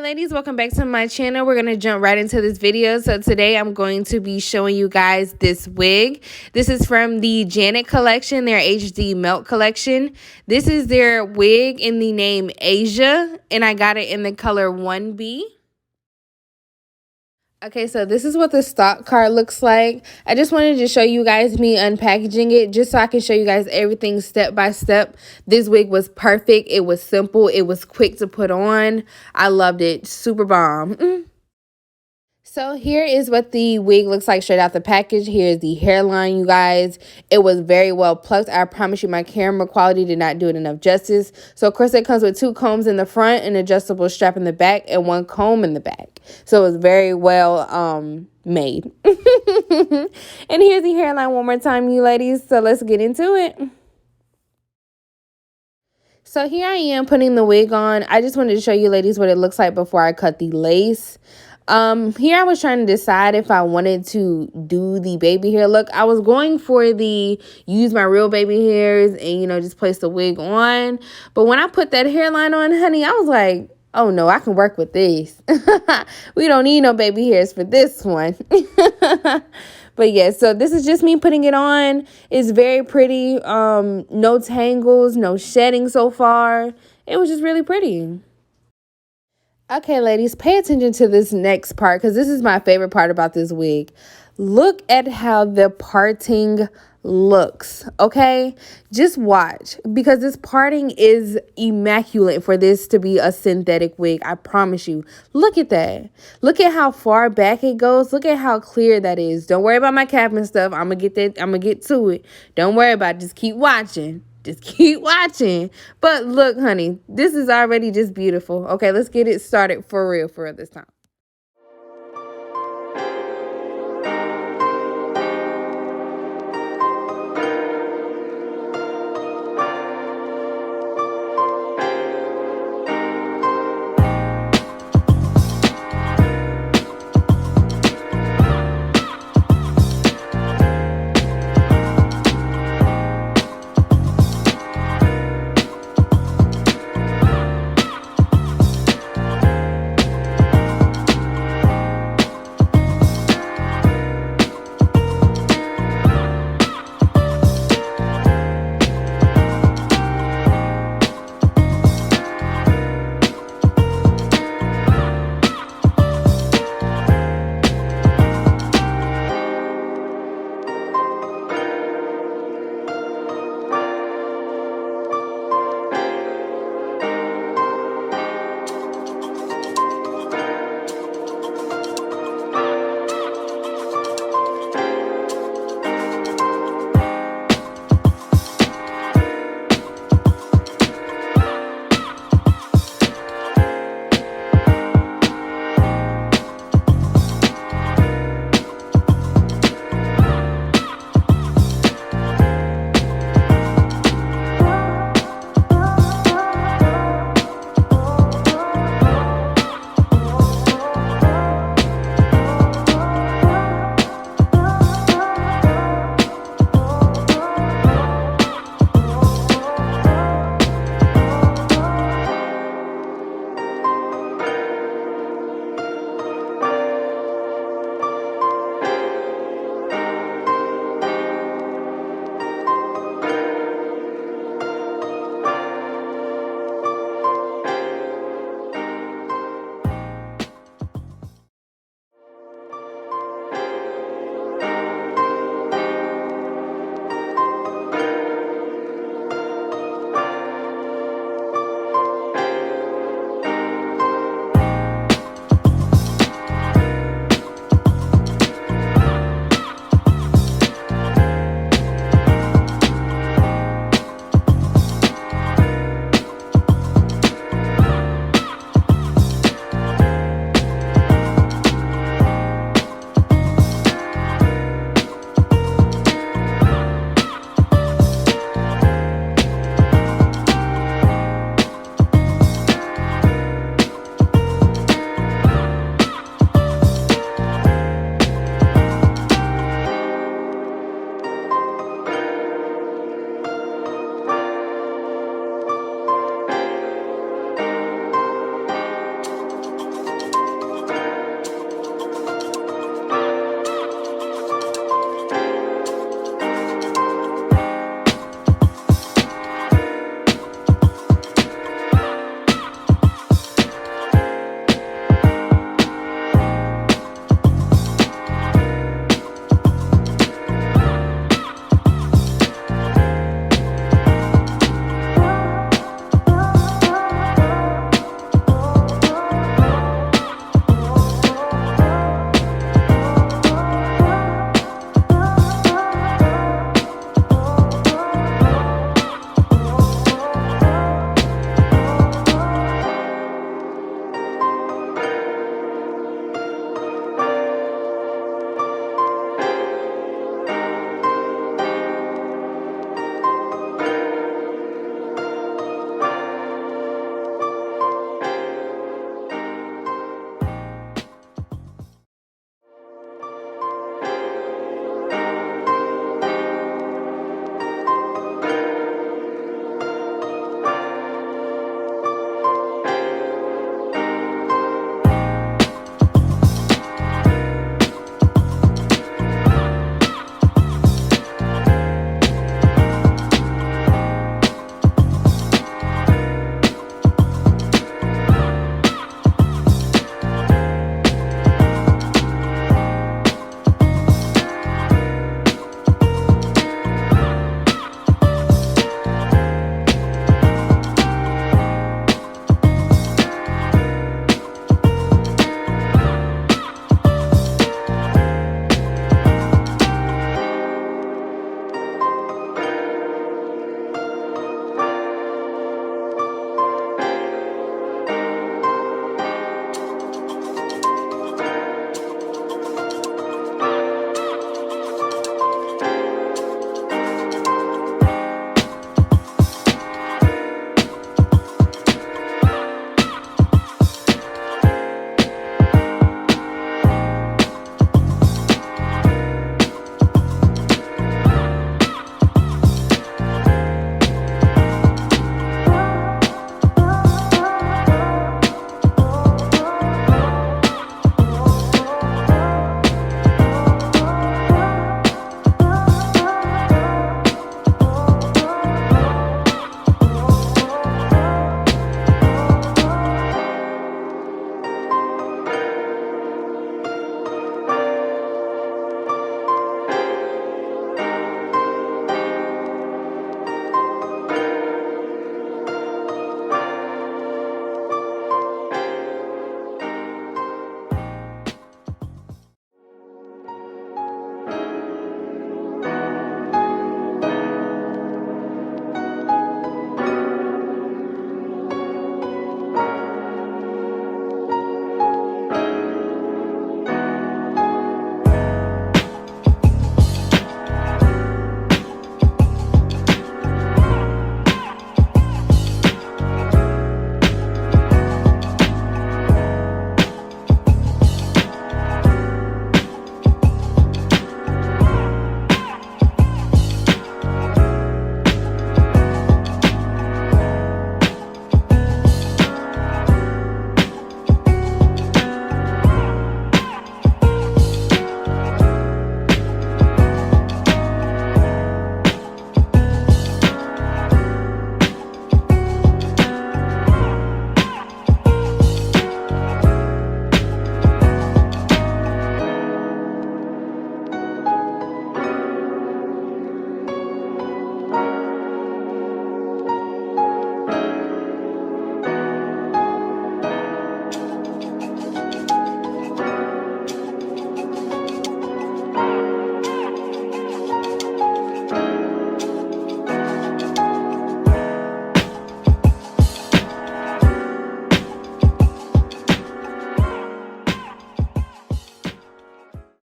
Hey ladies, welcome back to my channel. We're going to jump right into this video. So today I'm going to be showing you guys this wig. This is from the Janet collection, their HD Melt collection. This is their wig in the name Asia, and I got it in the color 1B. Okay, so this is what the stock card looks like. I just wanted to show you guys me unpackaging it just so I can show you guys everything step by step. This wig was perfect. It was simple. It was quick to put on. I loved it. Super bomb. So here is what the wig looks like straight out the package. Here's the hairline, you guys. It was very well plucked. I promise you my camera quality did not do it enough justice. So of course it comes with 2 combs in the front, an adjustable strap in the back, and 1 comb in the back. So it was very well made. And here's the hairline one more time, you ladies. So let's get into it. So here I am putting the wig on. I just wanted to show you ladies what it looks like before I cut the lace. Here I was trying to decide if I wanted to do the baby hair look. I was going for the use my real baby hairs and, you know, just place the wig on. But when I put that hairline on, honey, I was like, oh no, I can work with this. We don't need no baby hairs for this one. But yeah, so this is just me putting it on. It's very pretty. No tangles, no shedding so far. It was just really pretty. Okay, ladies, pay attention to this next part because this is my favorite part about this wig. Look at how the parting looks, okay? Just watch because this parting is immaculate for this to be a synthetic wig. I promise you. Look at that. Look at how far back it goes. Look at how clear that is. Don't worry about my cap and stuff. I'm going to get to it. Don't worry about it. Just keep watching. Just keep watching. But look, honey, this is already just beautiful. Okay, let's get it started for real this time.